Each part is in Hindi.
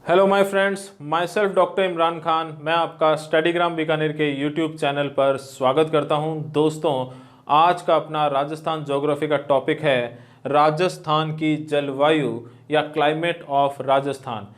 Hello my friends, my self doctor Imran Khan. मैं आपका स्टडीग्राम बीकानेर के यूट्यूब चैनल पर स्वागत करता हूं। दोस्तों, आज का अपना राजस्थान ज्योग्राफी का टॉपिक है राजस्थान की जलवायु या क्लाइमेट ऑफ राजस्थान।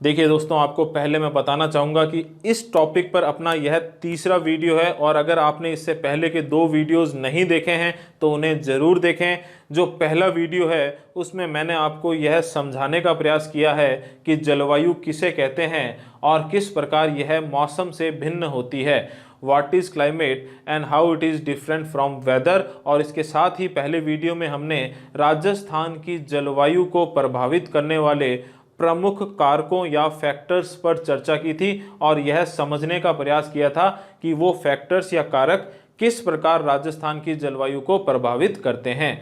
देखिए दोस्तों, आपको पहले मैं बताना चाहूँगा कि इस टॉपिक पर अपना यह तीसरा वीडियो है और अगर आपने इससे पहले के 2 वीडियोस नहीं देखे हैं तो उन्हें ज़रूर देखें। जो पहला वीडियो है उसमें मैंने आपको यह समझाने का प्रयास किया है कि जलवायु किसे कहते हैं और किस प्रकार यह मौसम से भिन्न होती है। What is climate and how it is different from weather. और इसके साथ ही पहले वीडियो में हमने राजस्थान की जलवायु को प्रभावित करने वाले प्रमुख कारकों या फैक्टर्स पर चर्चा की थी और यह समझने का प्रयास किया था कि वो फैक्टर्स या कारक किस प्रकार राजस्थान की जलवायु को प्रभावित करते हैं।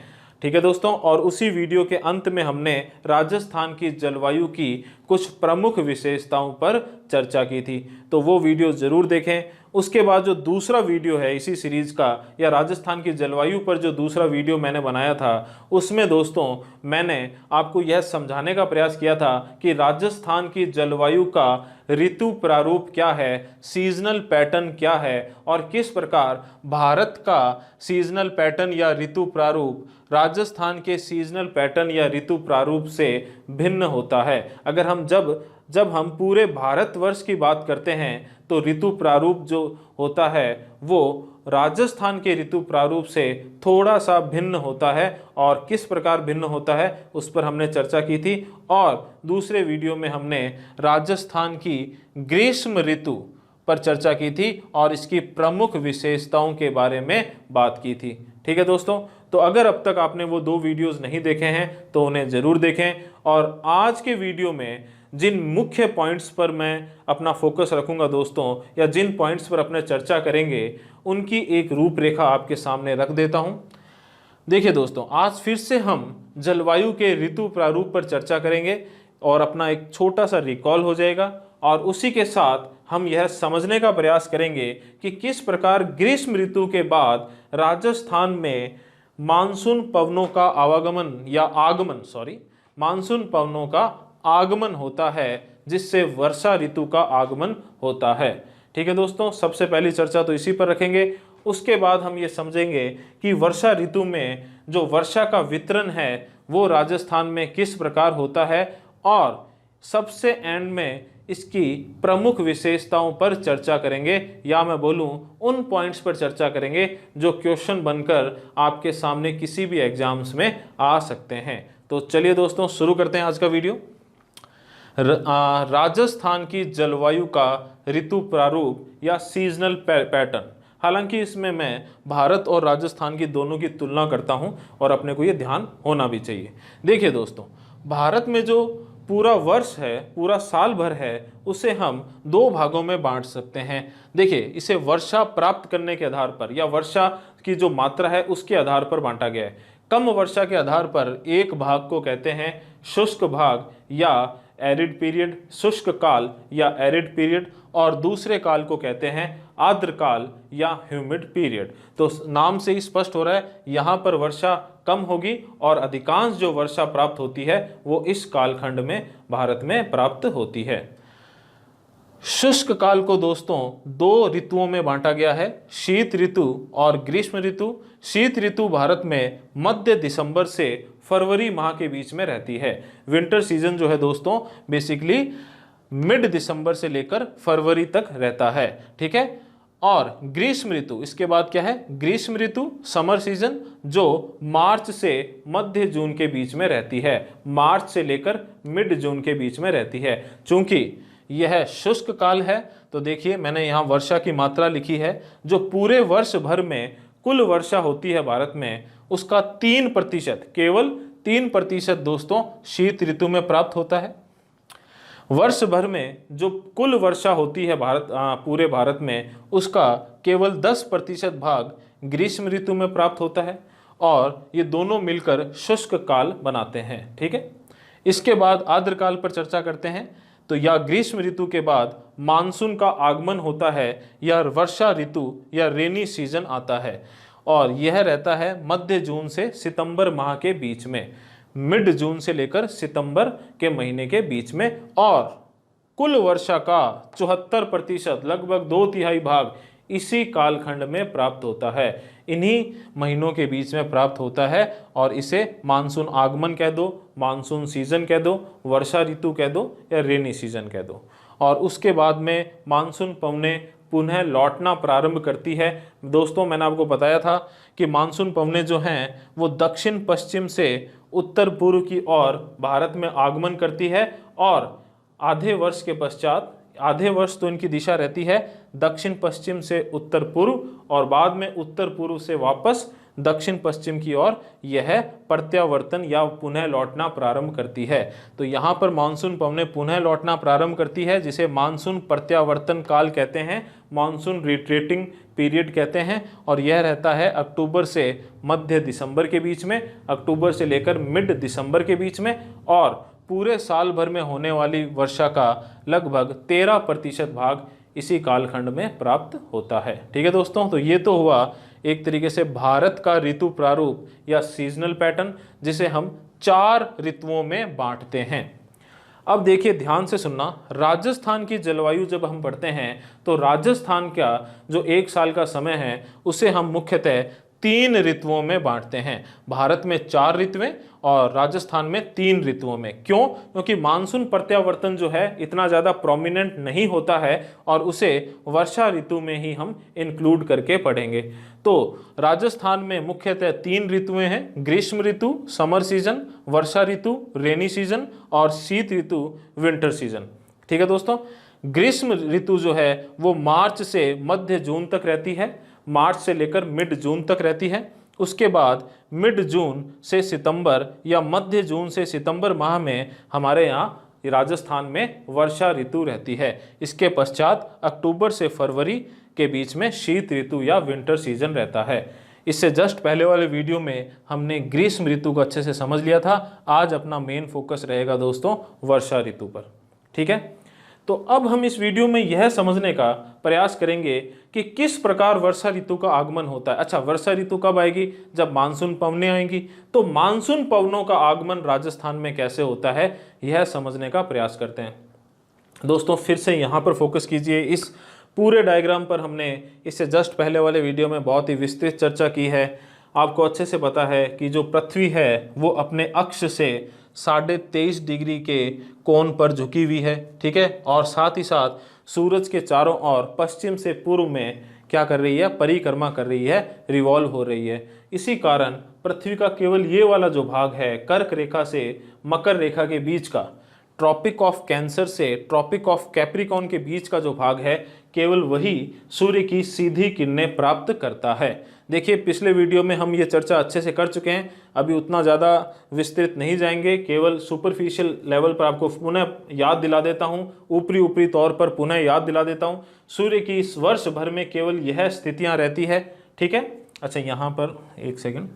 ठीक है दोस्तों, और उसी वीडियो के अंत में हमने राजस्थान की जलवायु की कुछ प्रमुख विशेषताओं पर चर्चा की थी, तो वो वीडियो ज़रूर देखें। उसके बाद जो दूसरा वीडियो है इसी सीरीज़ का या राजस्थान की जलवायु पर जो दूसरा वीडियो मैंने बनाया था, उसमें दोस्तों मैंने आपको यह समझाने का प्रयास किया था कि राजस्थान की जलवायु का ऋतु प्रारूप क्या है, सीजनल पैटर्न क्या है और किस प्रकार भारत का सीजनल पैटर्न या ऋतु प्रारूप राजस्थान के सीजनल पैटर्न या ऋतु प्रारूप से भिन्न होता है। अगर हम जब हम पूरे भारतवर्ष की बात करते हैं तो ऋतु प्रारूप जो होता है वो राजस्थान के ऋतु प्रारूप से थोड़ा सा भिन्न होता है और किस प्रकार भिन्न होता है उस पर हमने चर्चा की थी। और दूसरे वीडियो में हमने राजस्थान की ग्रीष्म ऋतु पर चर्चा की थी और इसकी प्रमुख विशेषताओं के बारे में बात की थी। ठीक है दोस्तों, तो अगर अब तक आपने वो 2 वीडियोस नहीं देखे हैं तो उन्हें ज़रूर देखें। और आज के वीडियो में जिन मुख्य पॉइंट्स पर मैं अपना फोकस रखूंगा दोस्तों, या जिन पॉइंट्स पर अपने चर्चा करेंगे, उनकी एक रूपरेखा आपके सामने रख देता हूं। देखिए दोस्तों, आज फिर से हम जलवायु के ऋतु प्रारूप पर चर्चा करेंगे और अपना एक छोटा सा रिकॉल हो जाएगा और उसी के साथ हम यह समझने का प्रयास करेंगे कि किस प्रकार ग्रीष्म ऋतु के बाद राजस्थान में मानसून पवनों का मानसून पवनों का आगमन होता है, जिससे वर्षा ऋतु का आगमन होता है। ठीक है दोस्तों, सबसे पहली चर्चा तो इसी पर रखेंगे। उसके बाद हम ये समझेंगे कि वर्षा ऋतु में जो वर्षा का वितरण है वो राजस्थान में किस प्रकार होता है और सबसे एंड में इसकी प्रमुख विशेषताओं पर चर्चा करेंगे, या मैं बोलूं उन पॉइंट्स पर चर्चा करेंगे जो क्वेश्चन बनकर आपके सामने किसी भी एग्जाम्स में आ सकते हैं। तो चलिए दोस्तों, शुरू करते हैं आज का वीडियो। राजस्थान की जलवायु का ऋतु प्रारूप या सीजनल पैटर्न। हालांकि इसमें मैं भारत और राजस्थान की दोनों की तुलना करता हूं और अपने को ये ध्यान होना भी चाहिए। देखिए दोस्तों, भारत में जो पूरा वर्ष है, पूरा साल भर है, उसे हम 2 भागों में बांट सकते हैं। देखिए, इसे वर्षा प्राप्त करने के आधार पर या वर्षा की जो मात्रा है उसके आधार पर बांटा गया है। कम वर्षा के आधार पर एक भाग को कहते हैं शुष्क भाग या एरिड पीरियड, शुष्क काल या एरिड पीरियड, और दूसरे काल को कहते हैं आर्द्र काल या ह्यूमिड पीरियड। तो नाम से ही स्पष्ट हो रहा है यहाँ पर वर्षा कम होगी और अधिकांश जो वर्षा प्राप्त होती है वो इस कालखंड में भारत में प्राप्त होती है। शुष्क काल को दोस्तों 2 ऋतुओं में बांटा गया है, शीत ऋतु और ग्रीष्म ऋतु। शीत ऋतु भारत में मध्य दिसंबर से फरवरी माह के बीच में रहती है। विंटर सीजन जो है दोस्तों बेसिकली मिड दिसंबर से लेकर फरवरी तक रहता है। ठीक है, और ग्रीष्म ऋतु इसके बाद क्या है, ग्रीष्म ऋतु समर सीजन, जो मार्च से मध्य जून के बीच में रहती है, मार्च से लेकर मिड जून के बीच में रहती है। चूंकि यह शुष्क काल है तो देखिए मैंने यहाँ वर्षा की मात्रा लिखी है। जो पूरे वर्ष भर में कुल वर्षा होती है भारत में उसका 3%, केवल 3% दोस्तों शीत ऋतु में प्राप्त होता है। वर्ष भर में जो कुल वर्षा होती है पूरे भारत में उसका केवल 10% भाग ग्रीष्म ऋतु में प्राप्त होता है और ये दोनों मिलकर शुष्क काल बनाते हैं। ठीक है, इसके बाद आर्द्र काल पर चर्चा करते हैं। तो या ग्रीष्म ऋतु के बाद मानसून का आगमन होता है या वर्षा ऋतु या रेनी सीजन आता है और यह रहता है मध्य जून से सितंबर माह के बीच में, मिड जून से लेकर सितंबर के महीने के बीच में। और कुल वर्षा का 74% लगभग 2/3 भाग इसी कालखंड में प्राप्त होता है, इन्हीं महीनों के बीच में प्राप्त होता है। और इसे मानसून आगमन कह दो, मानसून सीजन कह दो, वर्षा ऋतु कह दो या रेनी सीजन कह दो। और उसके बाद में मानसून पवनें पुनः लौटना प्रारंभ करती है। दोस्तों मैंने आपको बताया था कि मानसून पवनें जो हैं वो दक्षिण पश्चिम से उत्तर पूर्व की ओर भारत में आगमन करती है और आधे वर्ष के पश्चात, आधे वर्ष तो इनकी दिशा रहती है दक्षिण पश्चिम से उत्तर पूर्व और बाद में उत्तर पूर्व से वापस दक्षिण पश्चिम की ओर यह प्रत्यावर्तन या पुनः लौटना प्रारंभ करती है। तो यहाँ पर मानसून पवनें पुनः लौटना प्रारंभ करती है जिसे मानसून प्रत्यावर्तन काल कहते हैं, मानसून रिट्रीटिंग पीरियड कहते हैं। और यह रहता है अक्टूबर से मध्य दिसंबर के बीच में, अक्टूबर से लेकर मिड दिसंबर के बीच में, और पूरे साल भर में होने वाली वर्षा का लगभग 13% भाग इसी कालखंड में प्राप्त होता है। ठीक है दोस्तों, तो ये तो हुआ एक तरीके से भारत का ऋतु प्रारूप या सीजनल पैटर्न जिसे हम 4 ऋतुओं में बांटते हैं। अब देखिए ध्यान से सुनना, राजस्थान की जलवायु जब हम पढ़ते हैं तो राजस्थान का जो एक साल का समय है उसे हम मुख्यतः 3 ऋतुओं में बांटते हैं। भारत में 4 ऋतुएं और राजस्थान में 3 ऋतुओं में। क्यों? क्योंकि मानसून प्रत्यावर्तन जो है इतना ज़्यादा प्रोमिनेंट नहीं होता है और उसे वर्षा ऋतु में ही हम इंक्लूड करके पढ़ेंगे। तो राजस्थान में मुख्यतः 3 ऋतुएं हैं, ग्रीष्म ऋतु समर सीजन, वर्षा ऋतु रेनी सीजन और शीत ऋतु विंटर सीजन। ठीक है दोस्तों, ग्रीष्म ऋतु जो है वो मार्च से मध्य जून तक रहती है, मार्च से लेकर मिड जून तक रहती है। उसके बाद मिड जून से सितंबर या मध्य जून से सितंबर माह में हमारे यहाँ राजस्थान में वर्षा ऋतु रहती है। इसके पश्चात अक्टूबर से फरवरी के बीच में शीत ऋतु या विंटर सीजन रहता है। इससे जस्ट पहले वाले वीडियो में हमने ग्रीष्म ऋतु को अच्छे से समझ लिया था। आज अपना मेन फोकस रहेगा दोस्तों वर्षा ऋतु पर। ठीक है, तो अब हम इस वीडियो में यह समझने का प्रयास करेंगे कि किस प्रकार वर्षा ऋतु का आगमन होता है। अच्छा, वर्षा ऋतु कब आएगी? जब मानसून पवनें आएंगी। तो मानसून पवनों का आगमन राजस्थान में कैसे होता है यह समझने का प्रयास करते हैं। दोस्तों फिर से यहाँ पर फोकस कीजिए, इस पूरे डायग्राम पर हमने इससे जस्ट पहले वाले वीडियो में बहुत ही विस्तृत चर्चा की है। आपको अच्छे से पता है कि जो पृथ्वी है वो अपने अक्ष से 23.5 डिग्री के कोण पर झुकी हुई है। ठीक है, और साथ ही साथ सूरज के चारों ओर पश्चिम से पूर्व में क्या कर रही है? परिक्रमा कर रही है, रिवॉल्व हो रही है। इसी कारण पृथ्वी का केवल ये वाला जो भाग है कर्क रेखा से मकर रेखा के बीच का, ट्रॉपिक ऑफ कैंसर से ट्रॉपिक ऑफ कैप्रिकॉर्न के बीच का जो भाग है केवल वही सूर्य की सीधी किरणें प्राप्त करता है। देखिए पिछले वीडियो में हम ये चर्चा अच्छे से कर चुके हैं, अभी उतना ज़्यादा विस्तृत नहीं जाएंगे, केवल सुपरफिशियल लेवल पर आपको पुनः याद दिला देता हूँ, ऊपरी तौर पर पुनः याद दिला देता हूँ। सूर्य की इस वर्ष भर में केवल यह स्थितियाँ रहती है। ठीक है, अच्छा यहाँ पर एक सेकेंड,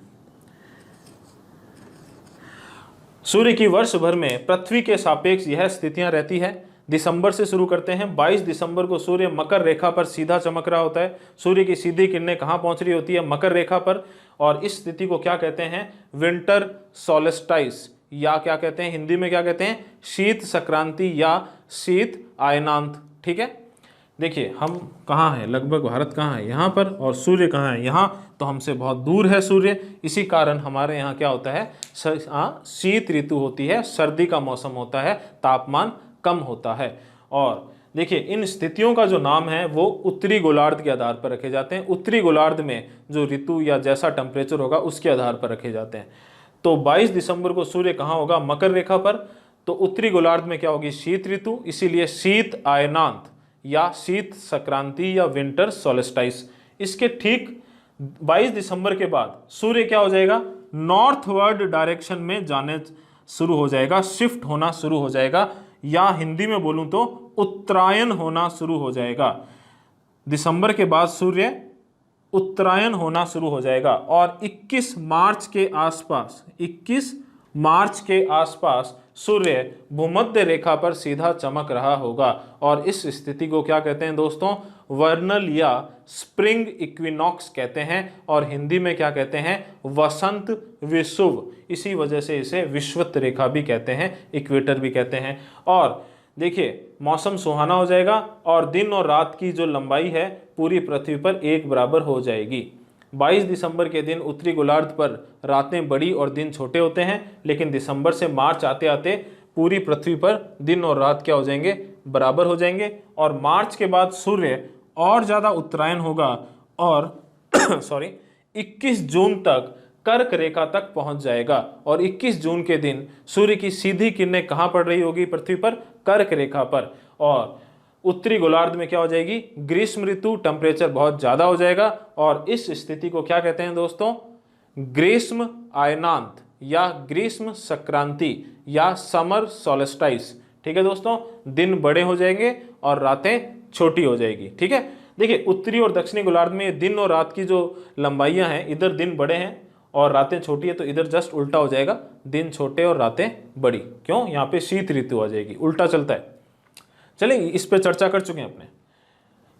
सूर्य की वर्ष भर में पृथ्वी के सापेक्ष यह स्थितियां रहती है। दिसंबर से शुरू करते हैं। 22 दिसंबर को सूर्य मकर रेखा पर सीधा चमक रहा होता है। सूर्य की सीधी किरणें कहाँ पहुंच रही होती है? मकर रेखा पर। और इस स्थिति को क्या कहते हैं? विंटर सोलेस्टाइस, या क्या कहते हैं हिंदी में, क्या कहते हैं? शीत संक्रांति या शीत अयनांत। ठीक है, देखिए हम कहाँ हैं, लगभग भारत कहाँ है? यहाँ पर। और सूर्य कहाँ है? यहाँ। तो हमसे बहुत दूर है सूर्य, इसी कारण हमारे यहाँ क्या होता है? शीत ऋतु होती है, सर्दी का मौसम होता है, तापमान कम होता है। और देखिए इन स्थितियों का जो नाम है वो उत्तरी गोलार्ध के आधार पर रखे जाते हैं। उत्तरी गोलार्ध में जो ऋतु या जैसा टेम्परेचर होगा उसके आधार पर रखे जाते हैं। तो 22 दिसंबर को सूर्य कहाँ होगा? मकर रेखा पर। तो उत्तरी गोलार्ध में क्या होगी? शीत ऋतु, इसीलिए शीत अयनांत या शीत संक्रांति या विंटर सोलेस्टाइस। इसके ठीक 22 दिसंबर के बाद सूर्य क्या हो जाएगा? नॉर्थवर्ड डायरेक्शन में जाने शुरू हो जाएगा, शिफ्ट होना शुरू हो जाएगा, या हिंदी में बोलूं तो उत्तरायण होना शुरू हो जाएगा। दिसंबर के बाद सूर्य उत्तरायण होना शुरू हो जाएगा और 21 मार्च के आसपास सूर्य भूमध्य रेखा पर सीधा चमक रहा होगा। और इस स्थिति को क्या कहते हैं दोस्तों? वर्नल या स्प्रिंग इक्विनॉक्स कहते हैं, और हिंदी में क्या कहते हैं? वसंत विषुव। इसी वजह से इसे विषुवत रेखा भी कहते हैं, इक्वेटर भी कहते हैं। और देखिए मौसम सुहाना हो जाएगा और दिन और रात की जो लंबाई है पूरी पृथ्वी पर एक बराबर हो जाएगी। 22 दिसंबर के दिन उत्तरी गोलार्ध पर रातें बड़ी और दिन छोटे होते हैं, लेकिन दिसंबर से मार्च आते आते पूरी पृथ्वी पर दिन और रात क्या हो जाएंगे, बराबर हो जाएंगे। और मार्च के बाद सूर्य और ज़्यादा उत्तरायण होगा और 21 जून तक कर्क रेखा तक पहुंच जाएगा। और 21 जून के दिन सूर्य की सीधी किरणें कहाँ पड़ रही होगी पृथ्वी पर, कर्क रेखा पर। और उत्तरी गोलार्ध में क्या हो जाएगी, ग्रीष्म ऋतु, टेम्परेचर बहुत ज्यादा हो जाएगा। और इस स्थिति को क्या कहते हैं दोस्तों, ग्रीष्म अयनांत या ग्रीष्म संक्रांति या समर सोल्स्टिस। ठीक है दोस्तों, दिन बड़े हो जाएंगे और रातें छोटी हो जाएगी। ठीक है, देखिए उत्तरी और दक्षिणी गोलार्ध में दिन और रात की जो लंबाइयां हैं, इधर दिन बड़े हैं और रातें छोटी है, तो इधर जस्ट उल्टा हो जाएगा, दिन छोटे और रातें बड़ी। क्यों, यहाँ पे शीत ऋतु आ जाएगी, उल्टा चलता है। चलिए इस पे चर्चा कर चुके हैं अपने।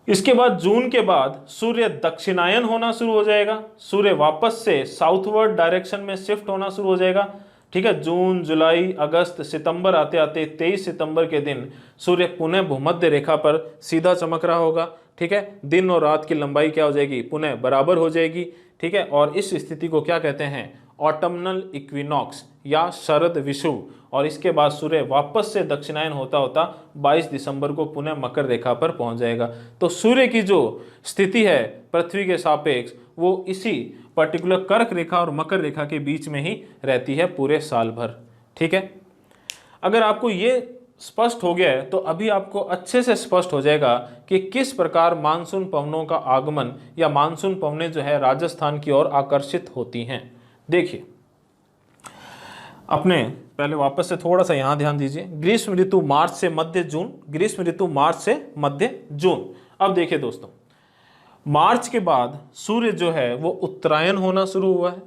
इसके बाद जून के बाद सूर्य दक्षिणायन होना शुरू हो जाएगा, सूर्य वापस से साउथवर्ड डायरेक्शन में शिफ्ट होना शुरू हो जाएगा। ठीक है, जून, जुलाई, अगस्त, सितंबर आते आते 23 सितंबर के दिन सूर्य पुनः भूमध्य रेखा पर सीधा चमक रहा होगा। ठीक है, दिन और रात की लंबाई क्या हो जाएगी, पुनः बराबर हो जाएगी। ठीक है, और इस स्थिति को क्या कहते हैं, ऑटमनल इक्विनॉक्स या शरद विषुव। और इसके बाद सूर्य वापस से दक्षिणायन होता होता 22 दिसंबर को पुनः मकर रेखा पर पहुंच जाएगा। तो सूर्य की जो स्थिति है पृथ्वी के सापेक्ष, वो इसी पर्टिकुलर कर्क रेखा और मकर रेखा के बीच में ही रहती है पूरे साल भर। ठीक है, अगर आपको ये स्पष्ट हो गया है तो अभी आपको अच्छे से स्पष्ट हो जाएगा कि किस प्रकार मानसून पवनों का आगमन या मानसून पवनें जो है राजस्थान की ओर आकर्षित होती हैं। देखिए, अपने पहले वापस से थोड़ा सा यहां ध्यान दीजिए। ग्रीष्म ऋतु मार्च से मध्य जून, ग्रीष्म ऋतु मार्च से मध्य जून। अब देखिए दोस्तों, मार्च के बाद सूर्य जो है वो उत्तरायण होना शुरू हुआ है।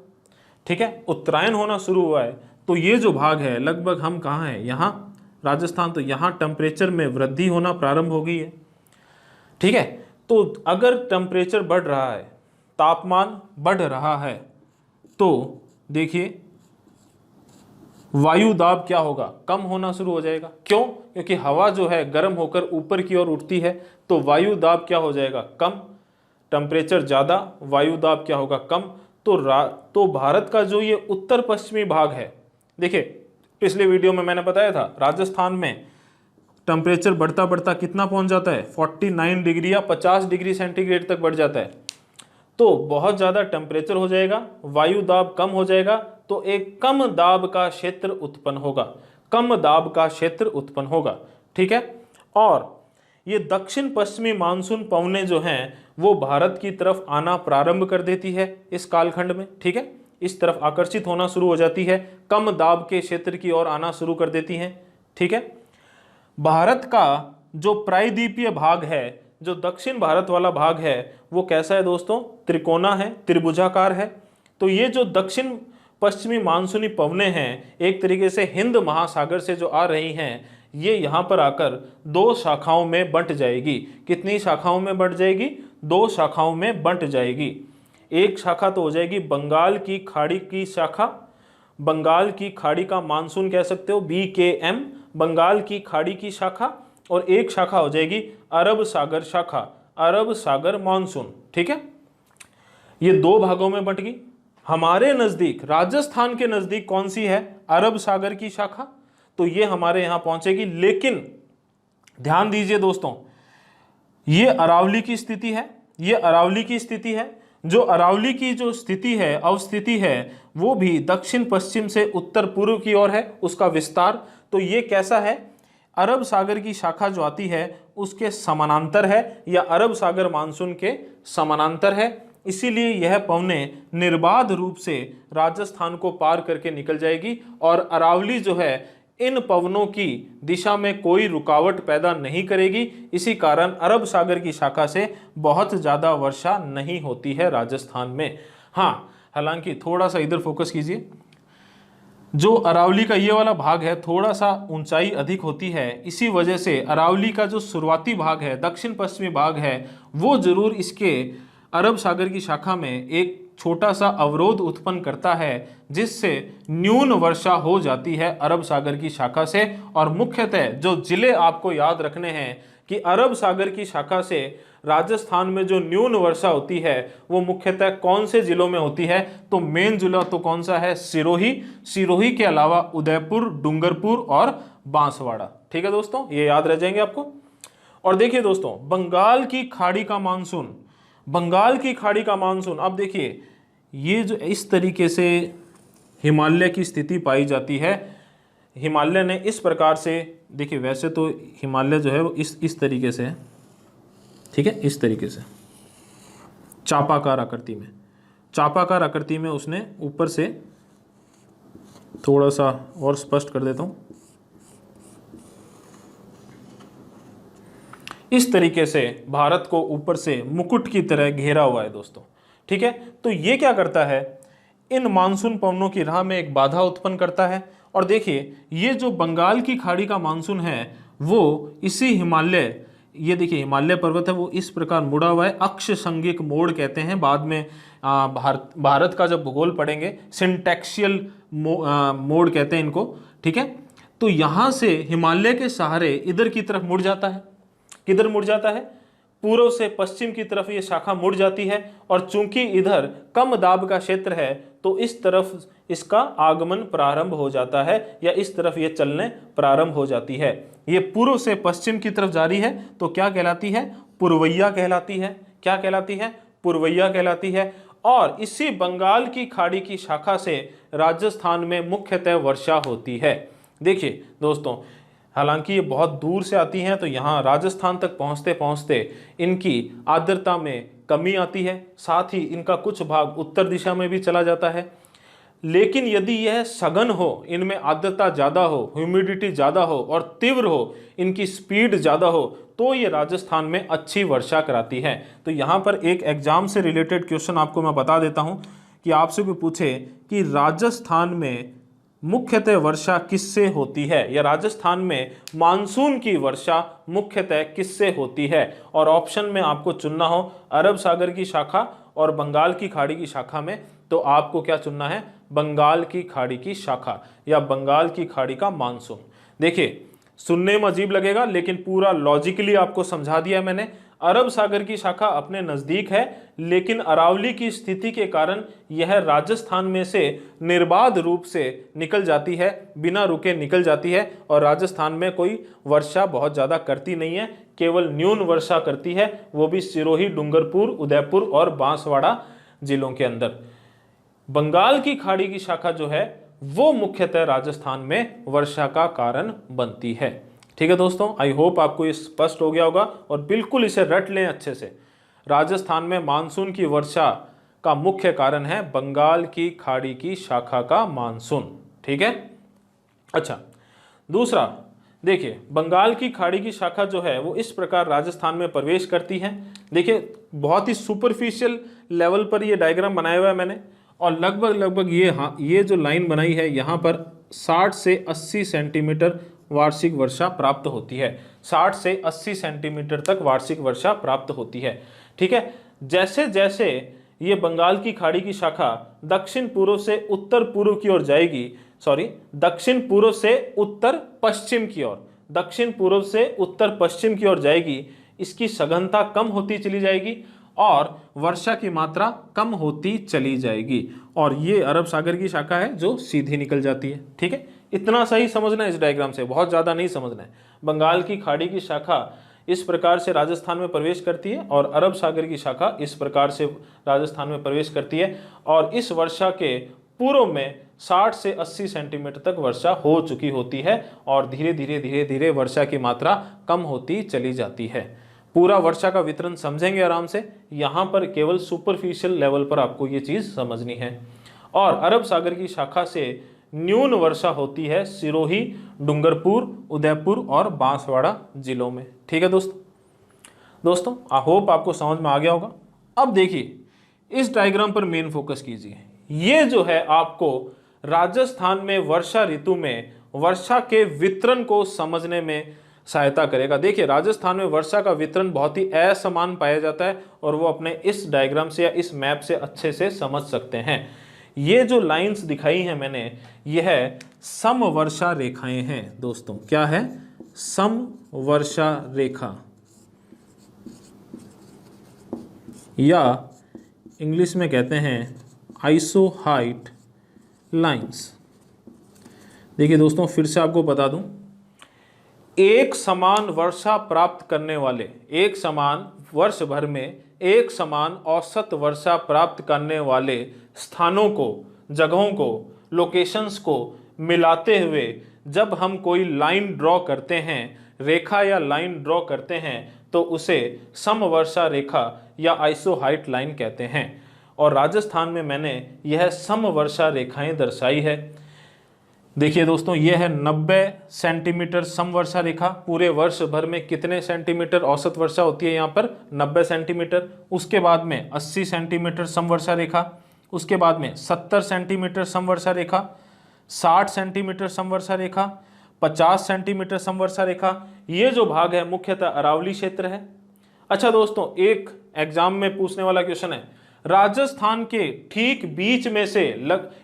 ठीक है, उत्तरायण होना शुरू हुआ है तो ये जो भाग है लगभग हम कहाँ हैं, यहाँ राजस्थान, तो यहाँ टेम्परेचर में वृद्धि होना प्रारंभ हो गई है। ठीक है, तो अगर टेम्परेचर बढ़ रहा है, तापमान बढ़ रहा है, तो देखिए वायु दाब क्या होगा, कम होना शुरू हो जाएगा। क्यों, क्योंकि हवा जो है गर्म होकर ऊपर की ओर उठती है, तो वायु दाब क्या हो जाएगा, कम। टेम्परेचर ज़्यादा, वायु दाब क्या होगा, कम। तो भारत का जो ये उत्तर पश्चिमी भाग है, देखिए पिछले वीडियो में मैंने बताया था राजस्थान में टेम्परेचर बढ़ता बढ़ता कितना पहुंच जाता है, 49 डिग्री या 50 डिग्री सेंटीग्रेड तक बढ़ जाता है। तो बहुत ज़्यादा टेम्परेचर हो जाएगा, वायु दाब कम हो जाएगा, तो एक कम दाब का क्षेत्र उत्पन्न होगा, कम दाब का क्षेत्र उत्पन्न होगा। ठीक है, और ये दक्षिण पश्चिमी मानसून पवनें जो हैं वो भारत की तरफ आना प्रारंभ कर देती है इस कालखंड में। ठीक है, इस तरफ आकर्षित होना शुरू हो जाती है, कम दाब के क्षेत्र की ओर आना शुरू कर देती हैं। ठीक है, भारत का जो प्रायद्वीपीय भाग है, जो दक्षिण भारत वाला भाग है, वो कैसा है दोस्तों, त्रिकोणा है, त्रिभुजाकार है। तो ये जो दक्षिण पश्चिमी मानसूनी पवनें हैं एक तरीके से हिंद महासागर से जो आ रही हैं, ये यहाँ पर आकर दो शाखाओं में बंट जाएगी। कितनी शाखाओं में बंट जाएगी, दो शाखाओं में बंट जाएगी। एक शाखा तो हो जाएगी बंगाल की खाड़ी की शाखा, बंगाल की खाड़ी का मानसून कह सकते हो, BKM, बंगाल की खाड़ी की शाखा। और एक शाखा हो जाएगी अरब सागर शाखा, अरब सागर मानसून। ठीक है, ये दो भागों में बंट गई। हमारे नजदीक, राजस्थान के नजदीक कौन सी है, अरब सागर की शाखा, तो ये हमारे यहां पहुंचेगी। लेकिन ध्यान दीजिए दोस्तों, ये अरावली की स्थिति है, ये अरावली की स्थिति है। जो अरावली की जो स्थिति है, अवस्थिति है, वो भी दक्षिण पश्चिम से उत्तर पूर्व की ओर है, उसका विस्तार। तो ये कैसा है, अरब सागर की शाखा जो आती है उसके समानांतर है, या अरब सागर मानसून के समानांतर है। इसीलिए यह पवनें निर्बाध रूप से राजस्थान को पार करके निकल जाएगी और अरावली जो है इन पवनों की दिशा में कोई रुकावट पैदा नहीं करेगी। इसी कारण अरब सागर की शाखा से बहुत ज़्यादा वर्षा नहीं होती है राजस्थान में। हाँ, हालांकि थोड़ा सा इधर फोकस कीजिए, जो अरावली का ये वाला भाग है थोड़ा सा ऊंचाई अधिक होती है, इसी वजह से अरावली का जो शुरुआती भाग है, दक्षिण पश्चिमी भाग है, वो जरूर इसके अरब सागर की शाखा में एक छोटा सा अवरोध उत्पन्न करता है जिससे न्यून वर्षा हो जाती है अरब सागर की शाखा से। और मुख्यतः जो जिले आपको याद रखने हैं कि अरब सागर की शाखा से राजस्थान में जो न्यून वर्षा होती है वो मुख्यतः कौन से जिलों में होती है, तो मेन जिला तो कौन सा है, सिरोही। सिरोही के अलावा उदयपुर, डूंगरपुर और बांसवाड़ा। ठीक है दोस्तों, ये याद रह जाएंगे आपको। और देखिए दोस्तों, बंगाल की खाड़ी का मानसून, बंगाल की खाड़ी का मानसून, अब देखिए ये जो इस तरीके से हिमालय की स्थिति पाई जाती है। हिमालय ने इस प्रकार से, देखिए वैसे तो हिमालय जो है वो इस तरीके से है, ठीक है, इस तरीके से चापाकार आकृति में, चापाकार आकृति में उसने ऊपर से, थोड़ा सा और स्पष्ट कर देता हूं, इस तरीके से भारत को ऊपर से मुकुट की तरह घेरा हुआ है दोस्तों। ठीक है, तो ये क्या करता है, इन मानसून पवनों की राह में एक बाधा उत्पन्न करता है। और देखिए ये जो बंगाल की खाड़ी का मानसून है वो इसी हिमालय, ये देखिए हिमालय पर्वत है वो इस प्रकार मुड़ा हुआ है, अक्ष संज्ञक मोड़ कहते हैं। बाद में भारत का जब भूगोल पढ़ेंगे सिंटैक्सियल मोड़ कहते हैं इनको। ठीक है, तो यहां से हिमालय के सहारे इधर की तरफ मुड़ जाता है। किधर मुड़ जाता है, पूर्व से पश्चिम की तरफ ये शाखा मुड़ जाती है। और चूंकि इधर कम दाब का क्षेत्र है तो इस तरफ इसका आगमन प्रारंभ हो जाता है, या इस तरफ ये चलने प्रारंभ हो जाती है। ये पूर्व से पश्चिम की तरफ जारी है तो क्या कहलाती है, पूर्वैया कहलाती है। क्या कहलाती है, पूर्वैया कहलाती है। और इसी बंगाल की खाड़ी की शाखा से राजस्थान में मुख्यतः वर्षा होती है। देखिए दोस्तों, हालांकि ये बहुत दूर से आती हैं तो यहाँ राजस्थान तक पहुँचते पहुँचते इनकी आर्द्रता में कमी आती है, साथ ही इनका कुछ भाग उत्तर दिशा में भी चला जाता है। लेकिन यदि यह सघन हो, इनमें आर्द्रता ज़्यादा हो, ह्यूमिडिटी ज़्यादा हो और तीव्र हो, इनकी स्पीड ज़्यादा हो, तो ये राजस्थान में अच्छी वर्षा कराती है। तो यहाँ पर एक एग्जाम से रिलेटेड क्वेश्चन आपको मैं बता देता हूँ कि आपसे भी पूछे कि राजस्थान में मुख्यतः वर्षा किससे होती है, या राजस्थान में मानसून की वर्षा मुख्यतः किससे होती है, और ऑप्शन में आपको चुनना हो अरब सागर की शाखा और बंगाल की खाड़ी की शाखा में, तो आपको क्या चुनना है, बंगाल की खाड़ी की शाखा या बंगाल की खाड़ी का मानसून। देखिए सुनने में अजीब लगेगा लेकिन पूरा लॉजिकली आपको समझा दिया मैंने। अरब सागर की शाखा अपने नज़दीक है, लेकिन अरावली की स्थिति के कारण यह राजस्थान में से निर्बाध रूप से निकल जाती है, बिना रुके निकल जाती है, और राजस्थान में कोई वर्षा बहुत ज़्यादा करती नहीं है, केवल न्यून वर्षा करती है, वो भी सिरोही, डूंगरपुर, उदयपुर और बांसवाड़ा जिलों के अंदर। बंगाल की खाड़ी की शाखा जो है वो मुख्यतः राजस्थान में वर्षा का कारण बनती है। ठीक है दोस्तों, आई होप आपको ये स्पष्ट हो गया होगा, और बिल्कुल इसे रट लें अच्छे से। राजस्थान में मानसून की वर्षा का मुख्य कारण है बंगाल की खाड़ी की शाखा का मानसून। ठीक है, अच्छा दूसरा देखिए, बंगाल की खाड़ी की शाखा जो है वो इस प्रकार राजस्थान में प्रवेश करती है। देखिए बहुत ही सुपरफिशियल लेवल पर ये डायग्राम बनाया हुआ है मैंने, और लगभग ये जो लाइन बनाई है यहाँ पर 60 से 80 सेंटीमीटर वार्षिक वर्षा प्राप्त होती है। 60 से 80 सेंटीमीटर तक वार्षिक वर्षा प्राप्त होती है। ठीक है, जैसे जैसे ये बंगाल की खाड़ी की शाखा दक्षिण पूर्व से उत्तर पूर्व की ओर जाएगी, दक्षिण पूर्व से उत्तर पश्चिम की ओर, दक्षिण पूर्व से उत्तर पश्चिम की ओर जाएगी, इसकी सघनता कम होती चली जाएगी और वर्षा की मात्रा कम होती चली जाएगी। और ये अरब सागर की शाखा है जो सीधी निकल जाती है। ठीक है, इतना सही समझना है इस डायग्राम से, बहुत ज़्यादा नहीं समझना है। बंगाल की खाड़ी की शाखा इस प्रकार से राजस्थान में प्रवेश करती है और अरब सागर की शाखा इस प्रकार से राजस्थान में प्रवेश करती है, और इस वर्षा के पूर्व में 60 से 80 सेंटीमीटर तक वर्षा हो चुकी होती है, और धीरे धीरे वर्षा की मात्रा कम होती चली जाती है। पूरा वर्षा का वितरण समझेंगे आराम से, यहाँ पर केवल सुपरफिशियल लेवल पर आपको ये चीज़ समझनी है। और अरब सागर की शाखा से न्यून वर्षा होती है सिरोही, डूंगरपुर, उदयपुर और बांसवाड़ा जिलों में। ठीक है दोस्तों आई होप आपको समझ में आ गया होगा। अब देखिए इस डायग्राम पर मेन फोकस कीजिए। ये जो है आपको राजस्थान में वर्षा ऋतु में वर्षा के वितरण को समझने में सहायता करेगा। देखिए राजस्थान में वर्षा का वितरण बहुत ही असमान पाया जाता है और वो अपने इस डायग्राम से या इस मैप से अच्छे से समझ सकते हैं। ये जो लाइंस दिखाई हैं मैंने, यह समवर्षा रेखाएं हैं दोस्तों। क्या है? समवर्षा रेखा, या इंग्लिश में कहते हैं आइसोहाइट लाइंस। देखिए दोस्तों फिर से आपको बता दूं, एक समान वर्षा प्राप्त करने वाले, एक समान वर्ष भर में एक समान औसत वर्षा प्राप्त करने वाले स्थानों को, जगहों को, लोकेशंस को मिलाते हुए जब हम कोई लाइन ड्रॉ करते हैं, रेखा या लाइन ड्रॉ करते हैं, तो उसे समवर्षा रेखा या आइसोहाइट लाइन कहते हैं। और राजस्थान में मैंने यह समवर्षा रेखाएं दर्शाई है। देखिए दोस्तों यह है 90 सेंटीमीटर समवर्षा रेखा। पूरे वर्ष भर में कितने सेंटीमीटर औसत वर्षा होती है? यहाँ पर 90 सेंटीमीटर। उसके बाद में 80 सेंटीमीटर समवर्षा रेखा, उसके बाद में 70 सेंटीमीटर समवर्षा रेखा, 60 सेंटीमीटर समवर्षा रेखा, 50 सेंटीमीटर समवर्षा रेखा। ये जो भाग है मुख्यतः अरावली क्षेत्र है। अच्छा दोस्तों, एक एग्जाम में पूछने वाला क्वेश्चन है, राजस्थान के ठीक बीच में से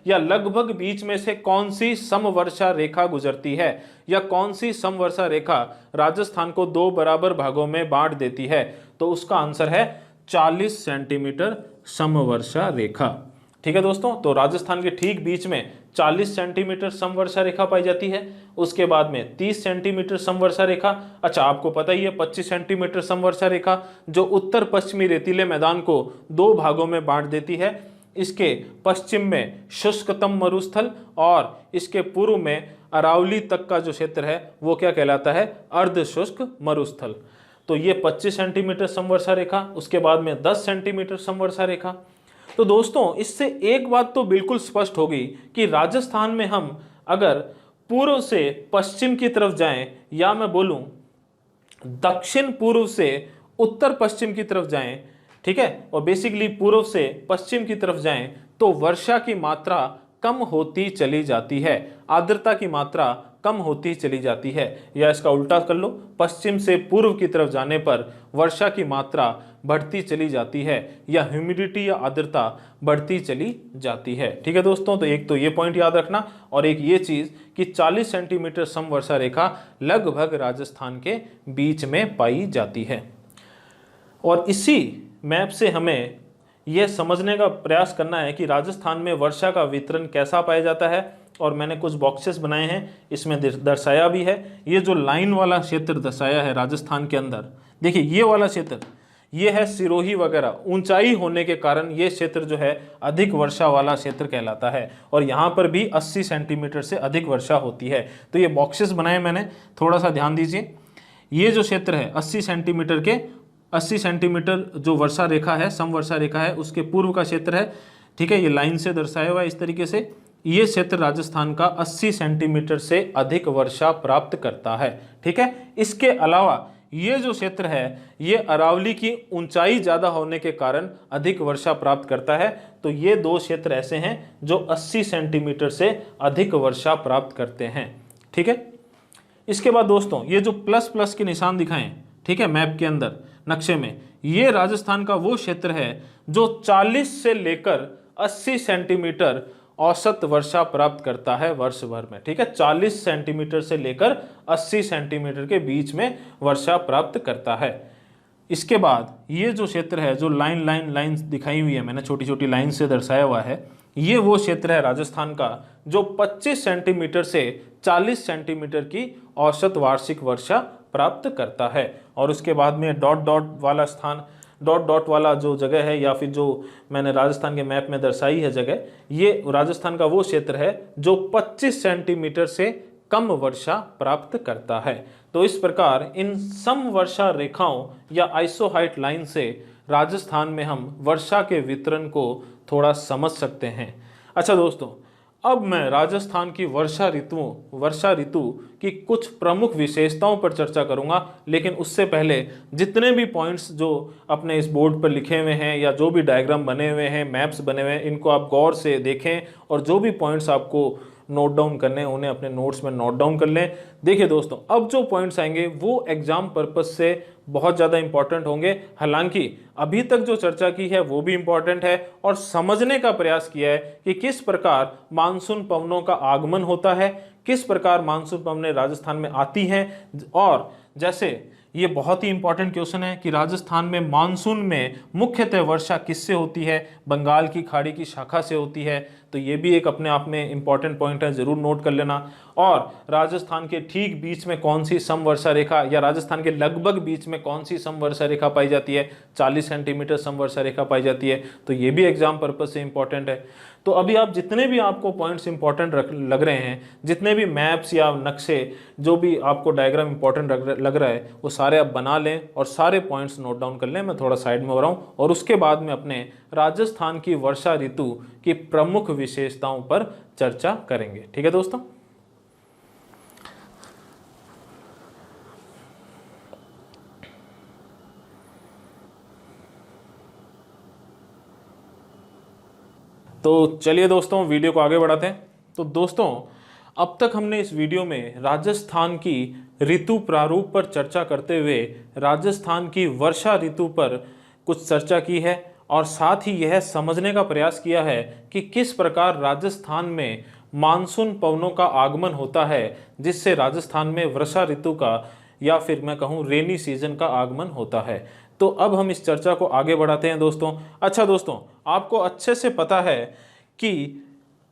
लगभग बीच में से कौन सी समवर्षा रेखा गुजरती है, या कौन सी समवर्षा रेखा राजस्थान को दो बराबर भागों में बांट देती है? तो उसका आंसर है 40 सेंटीमीटर समवर्षा रेखा। ठीक है दोस्तों, तो राजस्थान के ठीक बीच में 40 सेंटीमीटर समवर्षा रेखा पाई जाती है। उसके बाद में 30 सेंटीमीटर समवर्षा रेखा। अच्छा आपको पता ही है 25 सेंटीमीटर समवर्षा रेखा जो उत्तर पश्चिमी रेतीले मैदान को दो भागों में बांट देती है। इसके पश्चिम में शुष्कतम मरुस्थल और इसके पूर्व में अरावली तक का जो क्षेत्र है वो क्या कहलाता है? अर्ध शुष्क मरुस्थल। तो ये 25 सेंटीमीटर समवर्षा रेखा, उसके बाद में 10 सेंटीमीटर समवर्षा रेखा। तो दोस्तों इससे एक बात तो बिल्कुल स्पष्ट होगी कि राजस्थान में हम अगर पूर्व से पश्चिम की तरफ जाएं, या मैं बोलूं दक्षिण पूर्व से उत्तर पश्चिम की तरफ जाएं, ठीक है, और बेसिकली पूर्व से पश्चिम की तरफ जाएं, तो वर्षा की मात्रा कम होती चली जाती है, आर्द्रता की मात्रा कम होती चली जाती है। या इसका उल्टा कर लो, पश्चिम से पूर्व की तरफ जाने पर वर्षा की मात्रा बढ़ती चली जाती है, या ह्यूमिडिटी या आर्द्रता बढ़ती चली जाती है। ठीक है दोस्तों, तो एक तो ये पॉइंट याद रखना, और एक ये चीज़ कि 40 सेंटीमीटर समवर्षा रेखा लगभग राजस्थान के बीच में पाई जाती है। और इसी मैप से हमें यह समझने का प्रयास करना है कि राजस्थान में वर्षा का वितरण कैसा पाया जाता है। और मैंने कुछ बॉक्सेस बनाए हैं, इसमें दर्शाया भी है। ये जो लाइन वाला क्षेत्र दर्शाया है राजस्थान के अंदर, देखिए ये वाला क्षेत्र, ये है सिरोही वगैरह, ऊंचाई होने के कारण ये क्षेत्र जो है अधिक वर्षा वाला क्षेत्र कहलाता है। और यहाँ पर भी 80 सेंटीमीटर से अधिक वर्षा होती है। तो ये बॉक्सेस बनाए मैंने, थोड़ा सा ध्यान दीजिए। ये जो क्षेत्र है 80 सेंटीमीटर जो वर्षा रेखा है, समवर्षा रेखा है, उसके पूर्व का क्षेत्र है। ठीक है, ये लाइन से दर्शाया हुआ है इस तरीके से। ये क्षेत्र राजस्थान का 80 सेंटीमीटर से अधिक वर्षा प्राप्त करता है। ठीक है, इसके अलावा ये जो क्षेत्र है ये अरावली की ऊंचाई ज़्यादा होने के कारण अधिक वर्षा प्राप्त करता है। तो ये दो क्षेत्र ऐसे हैं जो 80 सेंटीमीटर से अधिक वर्षा प्राप्त करते हैं। ठीक है, इसके बाद दोस्तों ये जो प्लस प्लस के निशान दिखाएं, ठीक है, मैप के अंदर नक्शे में, ये राजस्थान का वो क्षेत्र है जो 40 से लेकर 80 सेंटीमीटर औसत वर्षा प्राप्त करता है वर्ष भर में। ठीक है, 40 सेंटीमीटर से लेकर 80 सेंटीमीटर के बीच में वर्षा प्राप्त करता है। इसके बाद ये जो क्षेत्र है, जो लाइन दिखाई हुई है मैंने, छोटी छोटी लाइन से दर्शाया हुआ है, ये वो क्षेत्र है राजस्थान का जो 25 सेंटीमीटर से 40 सेंटीमीटर की औसत वार्षिक वर्षा प्राप्त करता है। और उसके बाद में डॉट डॉट वाला जो जगह है, या फिर जो मैंने राजस्थान के मैप में दर्शाई है जगह, ये राजस्थान का वो क्षेत्र है जो 25 सेंटीमीटर से कम वर्षा प्राप्त करता है। तो इस प्रकार इन समवर्षा रेखाओं या आइसोहाइट लाइन से राजस्थान में हम वर्षा के वितरण को थोड़ा समझ सकते हैं। अच्छा दोस्तों, अब मैं राजस्थान की वर्षा ऋतु की कुछ प्रमुख विशेषताओं पर चर्चा करूंगा, लेकिन उससे पहले जितने भी पॉइंट्स जो अपने इस बोर्ड पर लिखे हुए हैं या जो भी डायग्राम बने हुए हैं, मैप्स बने हुए हैं, इनको आप गौर से देखें और जो भी पॉइंट्स आपको नोट डाउन करने हैं उन्हें अपने नोट्स में नोट डाउन कर लें। देखिए दोस्तों, अब जो पॉइंट्स आएंगे वो एग्जाम पर्पस से बहुत ज़्यादा इंपॉर्टेंट होंगे। हालांकि अभी तक जो चर्चा की है वो भी इंपॉर्टेंट है और समझने का प्रयास किया है कि किस प्रकार मानसून पवनों का आगमन होता है, किस प्रकार मानसून पवनें राजस्थान में आती हैं। और जैसे ये बहुत ही इंपॉर्टेंट क्वेश्चन है कि राजस्थान में मानसून में मुख्यतः वर्षा किससे होती है, बंगाल की खाड़ी की शाखा से होती है। तो ये भी एक अपने आप में इंपॉर्टेंट पॉइंट है, जरूर नोट कर लेना। और राजस्थान के ठीक बीच में कौन सी समवर्षा रेखा या राजस्थान के लगभग बीच में कौन सी समवर्षा रेखा पाई जाती है, 40 सेंटीमीटर समवर्षा रेखा पाई जाती है। तो ये भी एग्जाम पर्पज से इंपॉर्टेंट है। तो अभी आप जितने भी आपको पॉइंट्स इंपॉर्टेंट लग रहे हैं, जितने भी मैप्स या नक्शे, जो भी आपको डायग्राम इंपॉर्टेंट लग रहा है, वो सारे आप बना लें और सारे पॉइंट्स नोट डाउन कर लें। मैं थोड़ा साइड में हो रहा हूँ और उसके बाद में अपने राजस्थान की वर्षा ऋतु की प्रमुख विशेषताओं पर चर्चा करेंगे। ठीक है दोस्तों। तो चलिए दोस्तों, वीडियो को आगे बढ़ाते हैं। तो दोस्तों, अब तक हमने इस वीडियो में राजस्थान की ऋतु प्रारूप पर चर्चा करते हुए राजस्थान की वर्षा ऋतु पर कुछ चर्चा की है और साथ ही यह समझने का प्रयास किया है कि किस प्रकार राजस्थान में मानसून पवनों का आगमन होता है, जिससे राजस्थान में वर्षा ऋतु का या फिर मैं कहूँ रेनी सीजन का आगमन होता है। तो अब हम इस चर्चा को आगे बढ़ाते हैं दोस्तों। अच्छा दोस्तों, आपको अच्छे से पता है कि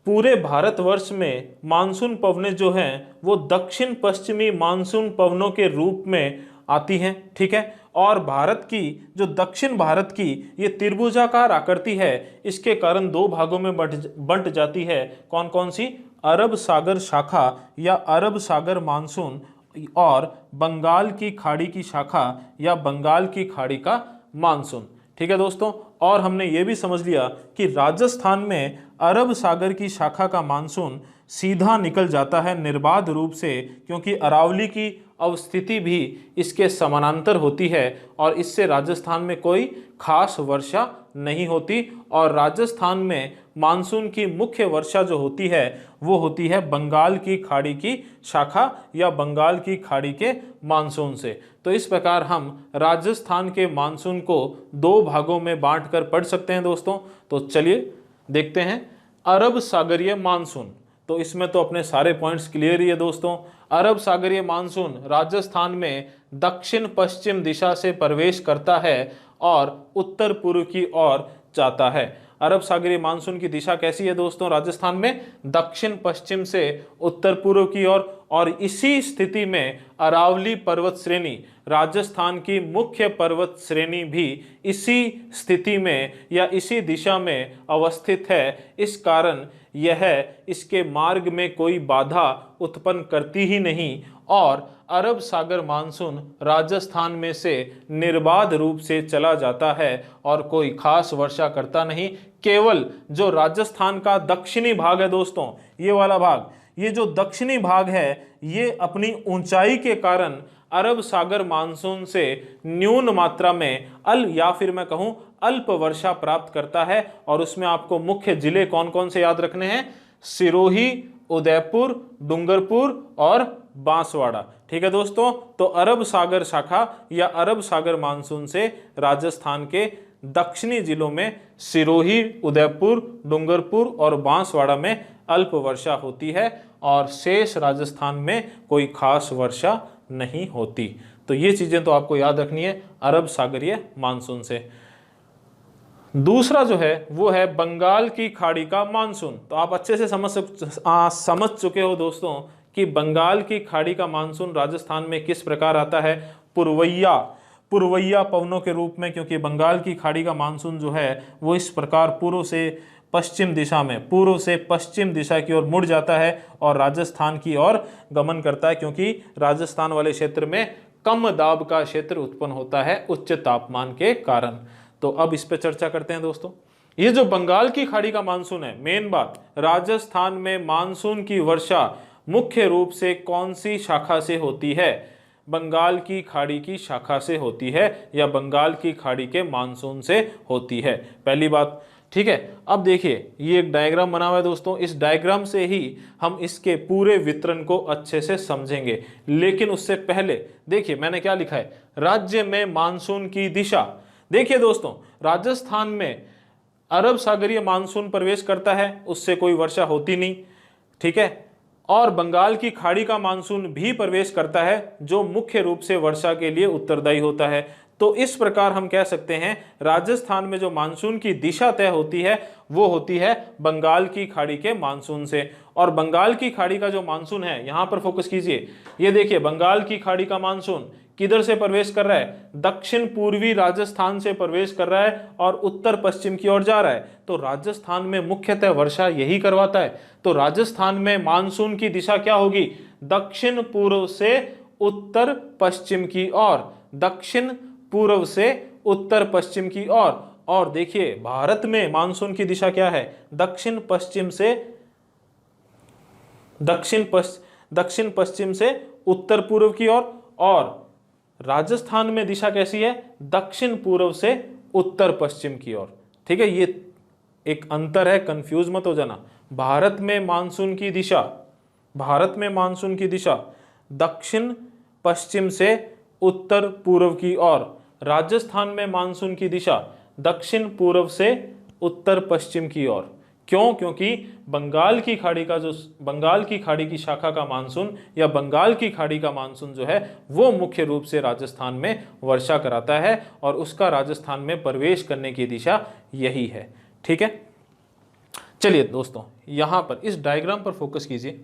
पूरे भारतवर्ष में मानसून पवनें जो हैं वो दक्षिण पश्चिमी मानसून पवनों के रूप में आती हैं, ठीक है। और भारत की जो दक्षिण भारत की ये त्रिभुजाकार आकृति है, इसके कारण दो भागों में बंट जाती है। कौन कौन सी? अरब सागर शाखा या अरब सागर मानसून और बंगाल की खाड़ी की शाखा या बंगाल की खाड़ी का मानसून। ठीक है दोस्तों। और हमने ये भी समझ लिया कि राजस्थान में अरब सागर की शाखा का मानसून सीधा निकल जाता है निर्बाध रूप से, क्योंकि अरावली की अवस्थिति भी इसके समानांतर होती है और इससे राजस्थान में कोई खास वर्षा नहीं होती। और राजस्थान में मानसून की मुख्य वर्षा जो होती है वो होती है बंगाल की खाड़ी की शाखा या बंगाल की खाड़ी के मानसून से। तो इस प्रकार हम राजस्थान के मानसून को दो भागों में बांटकर पढ़ सकते हैं दोस्तों। तो चलिए देखते हैं अरब सागरीय मानसून। तो इसमें तो अपने सारे पॉइंट्स क्लियर ही है दोस्तों। अरब सागरीय मानसून राजस्थान में दक्षिण पश्चिम दिशा से प्रवेश करता है और उत्तर पूर्व की ओर जाता है। अरब सागरीय मानसून की दिशा कैसी है दोस्तों राजस्थान में? दक्षिण पश्चिम से उत्तर पूर्व की ओर। और इसी स्थिति में अरावली पर्वत श्रेणी, राजस्थान की मुख्य पर्वत श्रेणी भी इसी स्थिति में या इसी दिशा में अवस्थित है। इस कारण यह इसके मार्ग में कोई बाधा उत्पन्न करती ही नहीं और अरब सागर मानसून राजस्थान में से निर्बाध रूप से चला जाता है और कोई खास वर्षा करता नहीं। केवल जो राजस्थान का दक्षिणी भाग है दोस्तों, ये वाला भाग, ये जो दक्षिणी भाग है, ये अपनी ऊंचाई के कारण अरब सागर मानसून से न्यून मात्रा में या फिर मैं कहूं अल्प वर्षा प्राप्त करता है। और उसमें आपको मुख्य जिले कौन कौन से याद रखने हैं? सिरोही, उदयपुर, डूंगरपुर और बांसवाड़ा। ठीक है दोस्तों। तो अरब सागर शाखा या अरब सागर मानसून से राजस्थान के दक्षिणी जिलों में सिरोही, उदयपुर, डूंगरपुर और बांसवाड़ा में अल्प वर्षा होती है और शेष राजस्थान में कोई खास वर्षा नहीं होती। तो ये चीजें तो आपको याद रखनी है अरब सागरीय मानसून से। दूसरा जो है वो है बंगाल की खाड़ी का मानसून। तो आप अच्छे से समझ चुके हो दोस्तों कि बंगाल की खाड़ी का मानसून राजस्थान में किस प्रकार आता है? पुरवैया पवनों के रूप में, क्योंकि बंगाल की खाड़ी का मानसून जो है वो इस प्रकार पूर्व से पश्चिम दिशा की ओर मुड़ जाता है और राजस्थान की ओर गमन करता है, क्योंकि राजस्थान वाले क्षेत्र में कम दाब का क्षेत्र उत्पन्न होता है उच्च तापमान के कारण। तो अब इस पर चर्चा करते हैं दोस्तों। ये जो बंगाल की खाड़ी का मानसून है, मेन बात, राजस्थान में मानसून की वर्षा मुख्य रूप से कौन सी शाखा से होती है? बंगाल की खाड़ी की शाखा से होती है या बंगाल की खाड़ी के मानसून से होती है, पहली बात। ठीक है, अब देखिए ये एक डायग्राम बना हुआ है दोस्तों, इस डायग्राम से ही हम इसके पूरे वितरण को अच्छे से समझेंगे। लेकिन उससे पहले देखिए मैंने क्या लिखा है, राज्य में मानसून की दिशा। देखिए दोस्तों, राजस्थान में अरब सागरीय मानसून प्रवेश करता है, उससे कोई वर्षा होती नहीं, ठीक है, और बंगाल की खाड़ी का मानसून भी प्रवेश करता है जो मुख्य रूप से वर्षा के लिए उत्तरदायी होता है। तो इस प्रकार हम कह सकते हैं राजस्थान में जो मानसून की दिशा तय होती है वो होती है बंगाल की खाड़ी के मानसून से। और बंगाल की खाड़ी का जो मानसून है, यहां पर फोकस कीजिए, ये देखिए बंगाल की खाड़ी का मानसून किधर से प्रवेश कर रहा है? दक्षिण पूर्वी राजस्थान से प्रवेश कर रहा है और उत्तर पश्चिम की ओर जा रहा है। तो राजस्थान में मुख्यतः वर्षा यही करवाता है। तो राजस्थान में मानसून की दिशा क्या होगी? दक्षिण पूर्व से उत्तर पश्चिम की ओर, दक्षिण पूर्व से उत्तर पश्चिम की ओर। और देखिए भारत में मानसून की दिशा क्या है? दक्षिण पश्चिम से उत्तर पूर्व की ओर। और राजस्थान में दिशा कैसी है? दक्षिण पूर्व से उत्तर पश्चिम की ओर। ठीक है, ये एक अंतर है, कंफ्यूज मत हो जाना। भारत में मानसून की दिशा दक्षिण पश्चिम से उत्तर पूर्व की ओर, राजस्थान में मानसून की दिशा दक्षिण पूर्व से उत्तर पश्चिम की ओर। क्यों? क्योंकि बंगाल की खाड़ी की शाखा का मानसून या बंगाल की खाड़ी का मानसून जो है वो मुख्य रूप से राजस्थान में वर्षा कराता है और उसका राजस्थान में प्रवेश करने की दिशा यही है। ठीक है, चलिए दोस्तों यहां पर इस डायग्राम पर फोकस कीजिए।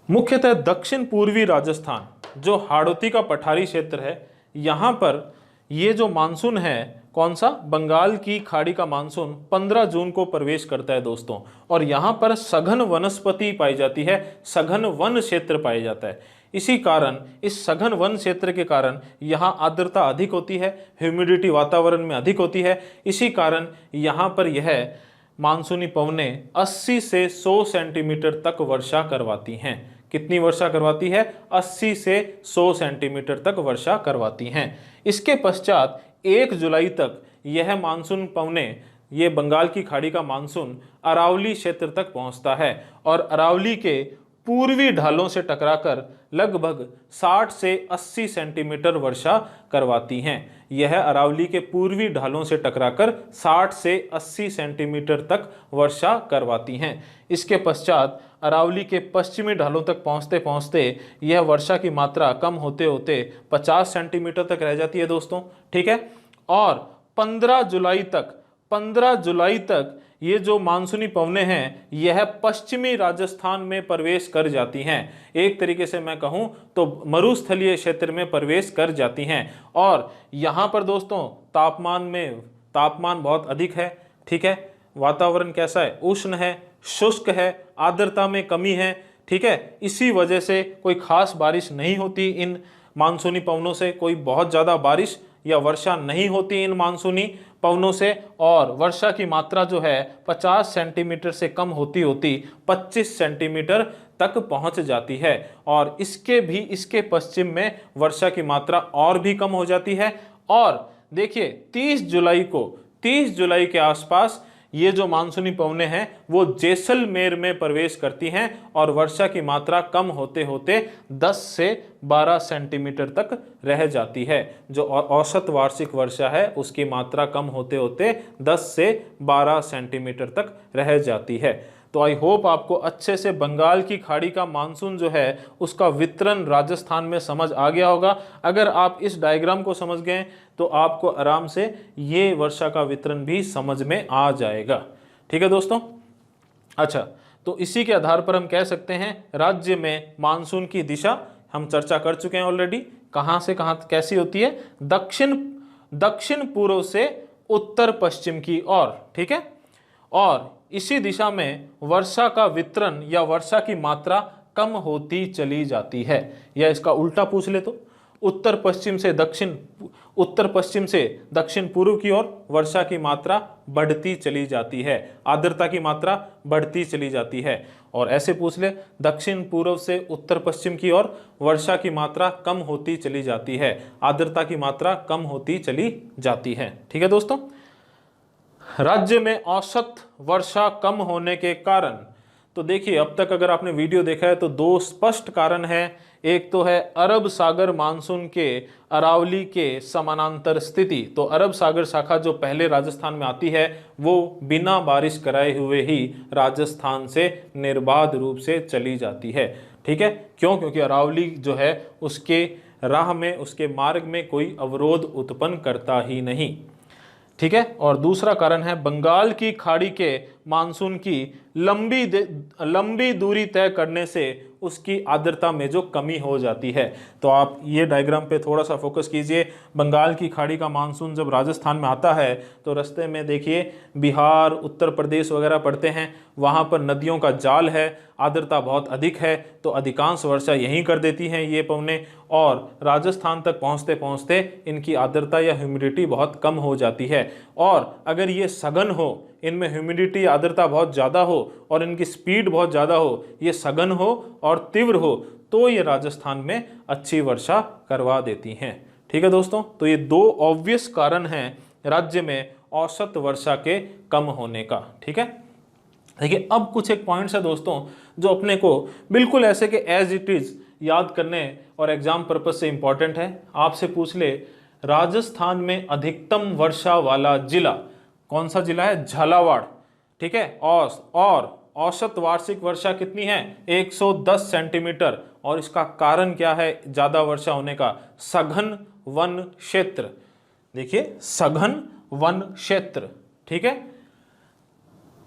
मुख्यतः दक्षिण पूर्वी राजस्थान जो हाड़ौती का पठारी क्षेत्र है, यहां पर ये जो मानसून है, कौन सा? बंगाल की खाड़ी का मानसून 15 जून को प्रवेश करता है दोस्तों। और यहां पर सघन वनस्पति पाई जाती है, सघन वन क्षेत्र पाया जाता है। इसी कारण, इस सघन वन क्षेत्र के कारण यहाँ आर्द्रता अधिक होती है, ह्यूमिडिटी वातावरण में अधिक होती है। इसी कारण यहाँ पर यह मानसूनी पवनें 80 से 100 सेंटीमीटर तक वर्षा करवाती हैं। कितनी वर्षा करवाती है? 80 से 100 सेंटीमीटर तक वर्षा करवाती हैं। इसके पश्चात 1 जुलाई तक यह मानसून पवनें, ये बंगाल की खाड़ी का मानसून अरावली क्षेत्र तक पहुंचता है और अरावली के पूर्वी ढालों से टकराकर लगभग 60 से 80 सेंटीमीटर वर्षा करवाती हैं। यह अरावली के पूर्वी ढालों से टकराकर 60 से 80 सेंटीमीटर तक वर्षा करवाती हैं। इसके पश्चात अरावली के पश्चिमी ढालों तक पहुंचते पहुंचते यह वर्षा की मात्रा कम होते होते 50 सेंटीमीटर तक रह जाती है दोस्तों। ठीक है, और 15 जुलाई तक ये जो मानसूनी पवनें हैं यह पश्चिमी राजस्थान में प्रवेश कर जाती हैं। एक तरीके से मैं कहूं तो मरुस्थलीय क्षेत्र में प्रवेश कर जाती हैं। और यहाँ पर दोस्तों तापमान बहुत अधिक है। ठीक है, वातावरण कैसा है? उष्ण है, शुष्क है, आर्द्रता में कमी है। ठीक है, इसी वजह से कोई खास बारिश नहीं होती इन मानसूनी पवनों से, कोई बहुत ज़्यादा बारिश या वर्षा नहीं होती इन मानसूनी पवनों से। और वर्षा की मात्रा जो है 50 सेंटीमीटर से कम होती 25 सेंटीमीटर तक पहुंच जाती है। और इसके पश्चिम में वर्षा की मात्रा और भी कम हो जाती है। और देखिए 30 जुलाई के आसपास ये जो मानसूनी पवनें हैं वो जैसलमेर में प्रवेश करती हैं और वर्षा की मात्रा कम होते होते 10 से 12 सेंटीमीटर तक रह जाती है। जो औसत वार्षिक वर्षा है उसकी मात्रा कम होते होते 10 से 12 सेंटीमीटर तक रह जाती है। तो आई होप आपको अच्छे से बंगाल की खाड़ी का मानसून जो है उसका वितरण राजस्थान में समझ आ गया होगा। अगर आप इस डायग्राम को समझ गए तो आपको आराम से ये वर्षा का वितरण भी समझ में आ जाएगा। ठीक है दोस्तों, अच्छा, तो इसी के आधार पर हम कह सकते हैं राज्य में मानसून की दिशा हम चर्चा कर चुके हैं ऑलरेडी। कहाँ से कहाँ कैसी होती है? दक्षिण पूर्व से उत्तर पश्चिम की ओर। ठीक है, और इसी दिशा में वर्षा का वितरण या वर्षा की मात्रा कम होती चली जाती है। या इसका उल्टा पूछ ले तो उत्तर पश्चिम से दक्षिण पूर्व की ओर वर्षा की मात्रा बढ़ती चली जाती है, आर्द्रता की मात्रा बढ़ती चली जाती है। और ऐसे पूछ ले, दक्षिण पूर्व से उत्तर पश्चिम की ओर वर्षा की मात्रा कम होती चली जाती है, आर्द्रता की मात्रा कम होती चली जाती है। ठीक है दोस्तों, राज्य में औसत वर्षा कम होने के कारण, तो देखिए अब तक अगर आपने वीडियो देखा है तो दो स्पष्ट कारण है। एक तो है अरब सागर मानसून के अरावली के समानांतर स्थिति। तो अरब सागर शाखा जो पहले राजस्थान में आती है वो बिना बारिश कराए हुए ही राजस्थान से निर्बाध रूप से चली जाती है। ठीक है, क्यों? क्योंकि अरावली जो है उसके राह में, उसके मार्ग में कोई अवरोध उत्पन्न करता ही नहीं। ठीक है, और दूसरा कारण है बंगाल की खाड़ी के मानसून की लंबी दूरी तय करने से उसकी आर्द्रता में जो कमी हो जाती है। तो आप ये डायग्राम पे थोड़ा सा फोकस कीजिए। बंगाल की खाड़ी का मानसून जब राजस्थान में आता है तो रास्ते में देखिए बिहार, उत्तर प्रदेश वगैरह पड़ते हैं, वहाँ पर नदियों का जाल है, आर्द्रता बहुत अधिक है, तो अधिकांश वर्षा यहीं कर देती हैं ये पवनें, और राजस्थान तक पहुँचते पहुँचते इनकी आर्द्रता या ह्यूमिडिटी बहुत कम हो जाती है। और अगर ये सघन हो, इनमें ह्यूमिडिटी आर्द्रता बहुत ज़्यादा हो और इनकी स्पीड बहुत ज़्यादा हो, ये सघन हो और तीव्र हो, तो ये राजस्थान में अच्छी वर्षा करवा देती हैं। ठीक है दोस्तों, तो ये दो ऑब्वियस कारण हैं राज्य में औसत वर्षा के कम होने का। ठीक है, देखिए अब कुछ एक पॉइंट्स है दोस्तों जो अपने को बिल्कुल ऐसे कि एज इट इज याद करने और एग्जाम पर्पज से इंपॉर्टेंट है। आपसे पूछ ले, राजस्थान में अधिकतम वर्षा वाला जिला कौन सा जिला है? झालावाड़। ठीक है, और औसत वार्षिक वर्षा कितनी है? 110 सेंटीमीटर। और इसका कारण क्या है ज्यादा वर्षा होने का? सघन वन क्षेत्र। देखिए, सघन वन क्षेत्र। ठीक है,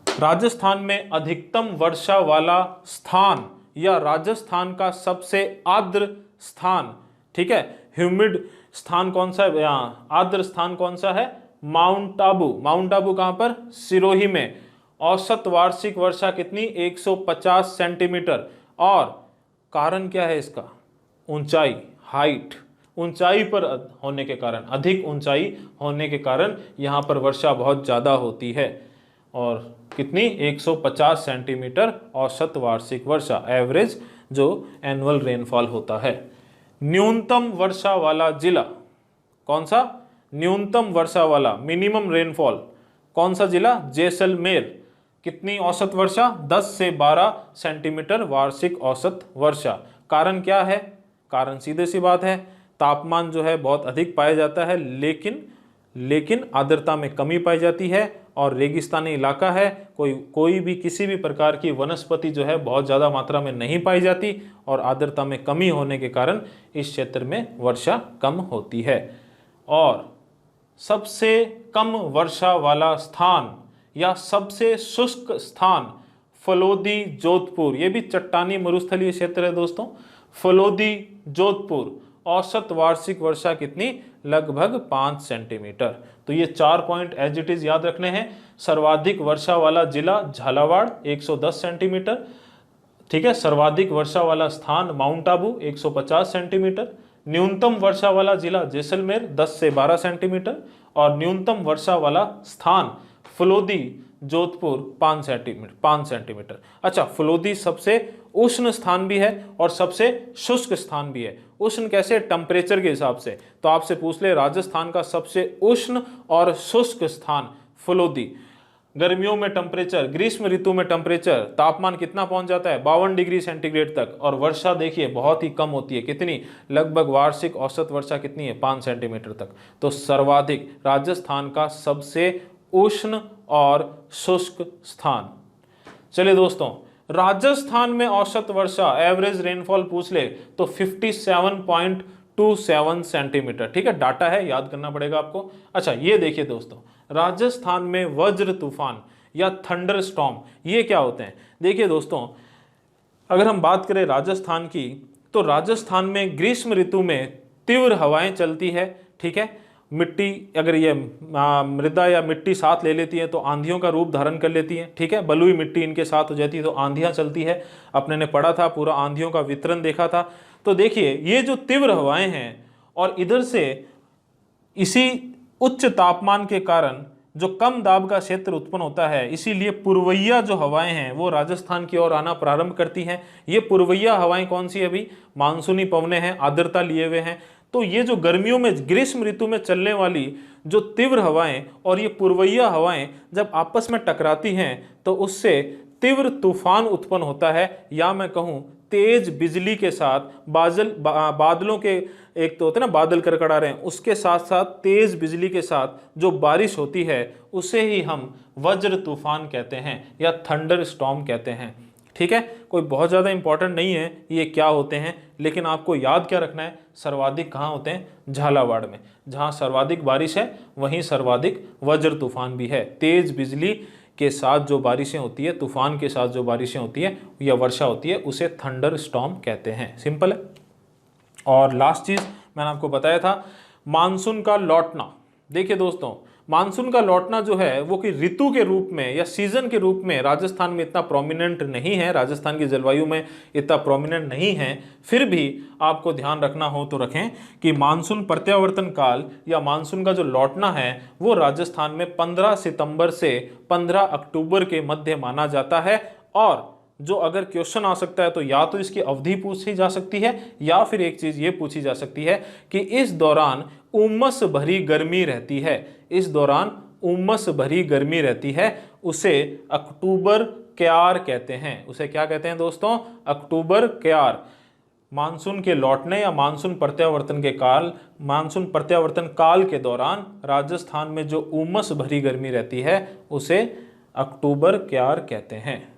राजस्थान में अधिकतम वर्षा वाला स्थान या राजस्थान का सबसे आर्द्र स्थान, ठीक है, ह्यूमिड स्थान कौन सा है? आर्द्र स्थान कौन सा है? माउंट आबू। माउंट आबू कहां पर? सिरोही में। औसत वार्षिक वर्षा कितनी? 150 सेंटीमीटर। और कारण क्या है इसका? ऊंचाई, हाइट। ऊंचाई पर होने के कारण, अधिक ऊंचाई होने के कारण यहां पर वर्षा बहुत ज्यादा होती है। और कितनी? 150 सेंटीमीटर औसत वार्षिक वर्षा, एवरेज जो एनुअल रेनफॉल होता है। न्यूनतम वर्षा वाला जिला कौन सा? न्यूनतम वर्षा वाला, मिनिमम रेनफॉल कौन सा जिला? जैसलमेर। कितनी औसत वर्षा? 10 से 12 सेंटीमीटर वार्षिक औसत वर्षा। कारण क्या है? कारण सीधे सी बात है, तापमान जो है बहुत अधिक पाया जाता है, लेकिन आर्द्रता में कमी पाई जाती है, और रेगिस्तानी इलाका है, कोई भी किसी भी प्रकार की वनस्पति जो है बहुत ज़्यादा मात्रा में नहीं पाई जाती, और आर्द्रता में कमी होने के कारण इस क्षेत्र में वर्षा कम होती है। और सबसे कम वर्षा वाला स्थान या सबसे शुष्क स्थान फलोदी जोधपुर। ये भी चट्टानी मरुस्थलीय क्षेत्र है दोस्तों। फलोदी जोधपुर, औसत वार्षिक वर्षा कितनी? लगभग 5 सेंटीमीटर। तो ये 4 पॉइंट एज इट इज याद रखने हैं। सर्वाधिक वर्षा वाला जिला झालावाड़ 110 सेंटीमीटर। ठीक है, सर्वाधिक वर्षा वाला स्थान माउंट आबू 150 सेंटीमीटर। न्यूनतम वर्षा वाला जिला जैसलमेर 10 से 12 सेंटीमीटर। और न्यूनतम वर्षा वाला स्थान फलोदी जोधपुर 5 सेंटीमीटर। अच्छा, फलोदी सबसे उष्ण स्थान भी है और सबसे शुष्क स्थान भी है। उष्ण कैसे? टेम्परेचर के हिसाब से। तो आपसे पूछ ले, राजस्थान का सबसे उष्ण और शुष्क स्थान फलोदी। गर्मियों में टेम्परेचर, ग्रीष्म ऋतु में टेम्परेचर, तापमान कितना पहुंच जाता है? 52 डिग्री सेंटीग्रेड तक। और वर्षा देखिए बहुत ही कम होती है। कितनी? लगभग वार्षिक औसत वर्षा कितनी है? 5 सेंटीमीटर तक। तो सर्वाधिक राजस्थान का सबसे उष्ण और शुष्क स्थान। चलिए दोस्तों, राजस्थान में औसत वर्षा, एवरेज रेनफॉल पूछ ले तो 57.27 सेंटीमीटर। ठीक है, डाटा है, याद करना पड़ेगा आपको। अच्छा, ये देखिए दोस्तों, राजस्थान में वज्र तूफान या थंडर स्टॉर्म, ये क्या होते हैं? देखिए दोस्तों, अगर हम बात करें राजस्थान की, तो राजस्थान में ग्रीष्म ऋतु में तीव्र हवाएं चलती है। ठीक है, मिट्टी, अगर ये मृदा या मिट्टी साथ ले लेती है तो आंधियों का रूप धारण कर लेती है। ठीक है, बलुई मिट्टी इनके साथ हो जाती है तो आंधियां चलती है। अपने ने पढ़ा था, पूरा आंधियों का वितरण देखा था। तो देखिए, ये जो तीव्र हवाएं हैं और इधर से इसी उच्च तापमान के कारण जो कम दाब का क्षेत्र उत्पन्न होता है, इसीलिए पूर्वैया जो हवाएं हैं वो राजस्थान की ओर आना प्रारंभ करती हैं। ये पूर्वैया हवाएं कौन सी अभी मानसूनी पवनें हैं, आर्द्रता लिए हुए हैं। तो ये जो गर्मियों में ग्रीष्म ऋतु में चलने वाली जो तीव्र हवाएं और ये पूर्वैया हवाएं जब आपस में टकराती हैं तो उससे तीव्र तूफान उत्पन्न होता है, या मैं कहूँ तेज बिजली के साथ बादलों के, एक तो होते हैं ना बादल करकड़ा रहे हैं, उसके साथ साथ तेज बिजली के साथ जो बारिश होती है उसे ही हम वज्र तूफान कहते हैं या थंडर स्टॉर्म कहते हैं। ठीक है, कोई बहुत ज़्यादा इंपॉर्टेंट नहीं है ये क्या होते हैं, लेकिन आपको याद क्या रखना है, सर्वाधिक कहाँ होते हैं, झालावाड़ में। जहाँ सर्वाधिक बारिश है वहीं सर्वाधिक वज्र तूफान भी है। तेज बिजली के साथ जो बारिशें होती है, तूफान के साथ जो बारिशें होती है या वर्षा होती है, उसे थंडर स्टॉर्म कहते हैं। सिंपल है। और लास्ट चीज़ मैंने आपको बताया था, मानसून का लौटना। देखिए दोस्तों, मानसून का लौटना जो है वो कि ऋतु के रूप में या सीजन के रूप में राजस्थान में इतना प्रोमिनेंट नहीं है, राजस्थान की जलवायु में इतना प्रोमिनेंट नहीं है। फिर भी आपको ध्यान रखना हो तो रखें कि मानसून प्रत्यावर्तन काल या मानसून का जो लौटना है वो राजस्थान में 15 सितंबर से 15 अक्टूबर के मध्य माना जाता है। और जो अगर क्वेश्चन आ सकता है तो या तो इसकी अवधि पूछी जा सकती है या फिर एक चीज ये पूछी जा सकती है कि इस दौरान उमस भरी गर्मी रहती है। इस दौरान उमस भरी गर्मी रहती है, उसे अक्टूबर क्यार कहते हैं। उसे क्या कहते हैं दोस्तों, अक्टूबर क्यार। मानसून के लौटने या मानसून प्रत्यावर्तन काल के दौरान राजस्थान में जो उमस भरी गर्मी रहती है उसे अक्टूबर क्यार कहते हैं।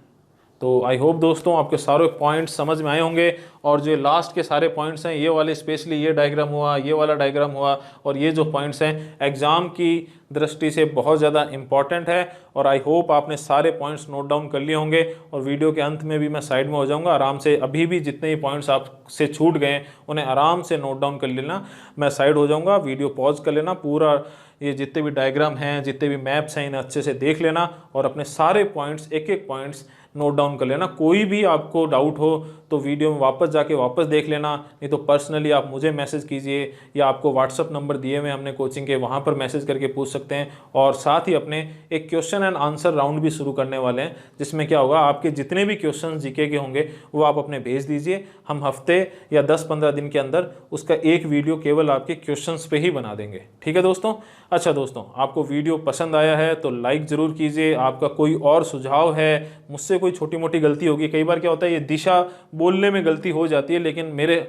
तो आई होप दोस्तों आपके सारे पॉइंट्स समझ में आए होंगे। और जो लास्ट के सारे पॉइंट्स हैं, ये वाले स्पेशली ये डायग्राम हुआ, ये वाला डायग्राम हुआ और ये जो पॉइंट्स हैं एग्ज़ाम की दृष्टि से बहुत ज़्यादा इंपॉर्टेंट है। और आई होप आपने सारे पॉइंट्स नोट डाउन कर लिए होंगे। और वीडियो के अंत में भी मैं साइड में हो जाऊँगा, आराम से अभी भी जितने भी पॉइंट्स आपसे छूट गए उन्हें आराम से नोट डाउन कर लेना। मैं साइड हो जाऊँगा, वीडियो पॉज कर लेना, पूरा ये जितने भी डायग्राम हैं, जितने भी मैप्स हैं, इन्हें अच्छे से देख लेना और अपने सारे पॉइंट्स एक एक पॉइंट्स नोट डाउन कर लेना। कोई भी आपको डाउट हो तो वीडियो में वापस जाके वापस देख लेना, नहीं तो पर्सनली आप मुझे मैसेज कीजिए या आपको व्हाट्सअप नंबर दिए हुए हमने कोचिंग के, वहाँ पर मैसेज करके पूछ सकते हैं। और साथ ही अपने एक क्वेश्चन एंड आंसर राउंड भी शुरू करने वाले हैं, जिसमें क्या होगा, आपके जितने भी क्वेश्चन जीके के होंगे वो आप अपने भेज दीजिए। हम हफ्ते या 10-15 दिन के अंदर उसका एक वीडियो केवल आपके क्वेश्चंस पे ही बना देंगे। ठीक है दोस्तों। अच्छा दोस्तों, आपको वीडियो पसंद आया है तो लाइक ज़रूर कीजिए। आपका कोई और सुझाव है, मुझसे कोई छोटी मोटी गलती होगी, कई बार क्या होता है ये दिशा बोलने में गलती हो जाती है, लेकिन मेरे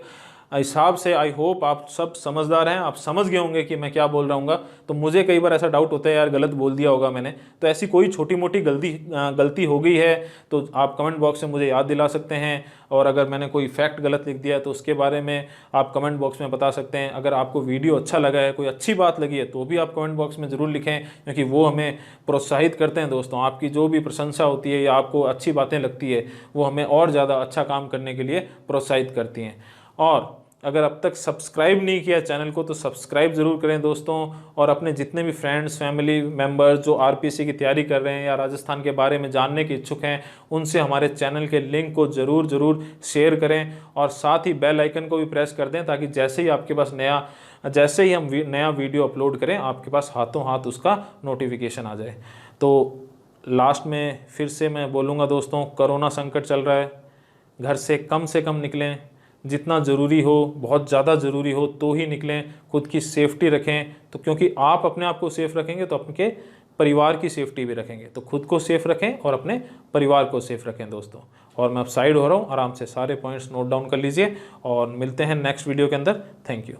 हिसाब से आई होप आप सब समझदार हैं, आप समझ गए होंगे कि मैं क्या बोल रहा हूँ। तो मुझे कई बार ऐसा डाउट होता है यार गलत बोल दिया होगा मैंने, तो ऐसी कोई छोटी मोटी गलती हो गई है तो आप कमेंट बॉक्स में मुझे याद दिला सकते हैं। और अगर मैंने कोई फैक्ट गलत लिख दिया है तो उसके बारे में आप कमेंट बॉक्स में बता सकते हैं। अगर आपको वीडियो अच्छा लगा है, कोई अच्छी बात लगी है तो भी आप कमेंट बॉक्स में ज़रूर लिखें, क्योंकि वो हमें प्रोत्साहित करते हैं दोस्तों। आपकी जो भी प्रशंसा होती है या आपको अच्छी बातें लगती है वो हमें और ज़्यादा अच्छा काम करने के लिए प्रोत्साहित करती हैं। और अगर अब तक सब्सक्राइब नहीं किया चैनल को तो सब्सक्राइब ज़रूर करें दोस्तों। और अपने जितने भी फ्रेंड्स, फैमिली मेम्बर्स जो आरपीएससी की तैयारी कर रहे हैं या राजस्थान के बारे में जानने के इच्छुक हैं, उनसे हमारे चैनल के लिंक को ज़रूर शेयर करें। और साथ ही बेल आइकन को भी प्रेस कर दें, ताकि जैसे ही आपके पास जैसे ही हम नया वीडियो अपलोड करें आपके पास हाथों हाथ उसका नोटिफिकेशन आ जाए। तो लास्ट में फिर से मैं बोलूँगा दोस्तों, कोरोना संकट चल रहा है, घर से कम निकलें, जितना ज़रूरी हो, बहुत ज़्यादा ज़रूरी हो तो ही निकलें, खुद की सेफ्टी रखें। तो क्योंकि आप अपने आप को सेफ़ रखेंगे तो आपके परिवार की सेफ्टी भी रखेंगे। तो खुद को सेफ़ रखें और अपने परिवार को सेफ़ रखें दोस्तों। और मैं अब साइड हो रहा हूँ, आराम से सारे पॉइंट्स नोट डाउन कर लीजिए और मिलते हैं नेक्स्ट वीडियो के अंदर। Thank you.